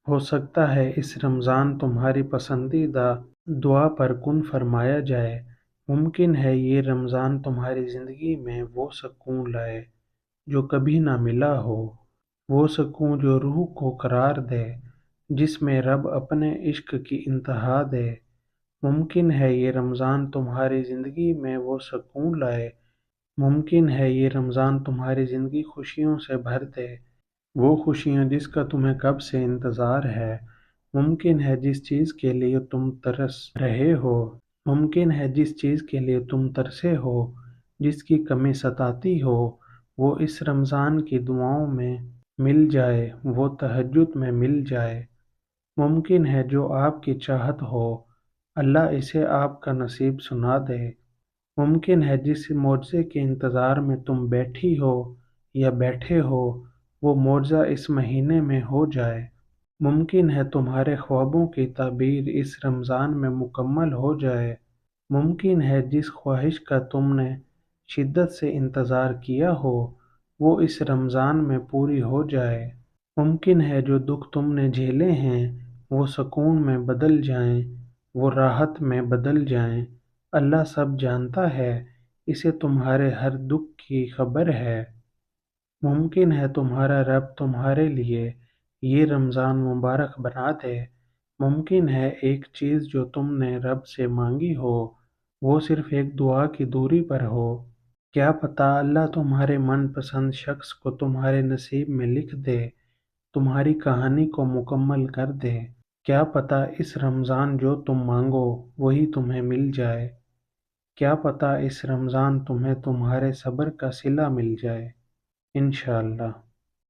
ہو سکتا ہے اس رمضان تمہاری پسندیدہ دعا پر کن فرمایا جائے۔ ممکن ہے یہ رمضان تمہاری زندگی میں وہ سکون لائے جو کبھی نہ ملا ہو، وہ سکون جو روح کو قرار دے، جس میں رب اپنے عشق کی انتہا دے۔ ممکن ہے یہ رمضان تمہاری زندگی میں وہ سکون لائے، ممکن ہے یہ رمضان تمہاری زندگی خوشیوں سے بھر دے، وہ خوشیاں جس کا تمہیں کب سے انتظار ہے۔ ممکن ہے جس چیز کے لیے تم ترس رہے ہو، ممکن ہے جس چیز کے لیے تم ترسے ہو، جس کی کمی ستاتی ہو، وہ اس رمضان کی دعاؤں میں مل جائے، وہ تہجد میں مل جائے۔ ممکن ہے جو آپ کی چاہت ہو، اللہ اسے آپ کا نصیب سنا دے۔ ممکن ہے جس معجزے کے انتظار میں تم بیٹھی ہو یا بیٹھے ہو، وہ معجزہ اس مہینے میں ہو جائے۔ ممکن ہے تمہارے خوابوں کی تعبیر اس رمضان میں مکمل ہو جائے۔ ممکن ہے جس خواہش کا تم نے شدت سے انتظار کیا ہو، وہ اس رمضان میں پوری ہو جائے۔ ممکن ہے جو دکھ تم نے جھیلے ہیں، وہ سکون میں بدل جائیں، وہ راحت میں بدل جائیں۔ اللہ سب جانتا ہے، اسے تمہارے ہر دکھ کی خبر ہے۔ ممکن ہے تمہارا رب تمہارے لیے یہ رمضان مبارک بنا دے۔ ممکن ہے ایک چیز جو تم نے رب سے مانگی ہو، وہ صرف ایک دعا کی دوری پر ہو۔ کیا پتہ اللہ تمہارے من پسند شخص کو تمہارے نصیب میں لکھ دے، تمہاری کہانی کو مکمل کر دے۔ کیا پتہ اس رمضان جو تم مانگو وہی تمہیں مل جائے۔ کیا پتہ اس رمضان تمہیں تمہارے صبر کا صلہ مل جائے۔ انشاءاللہ۔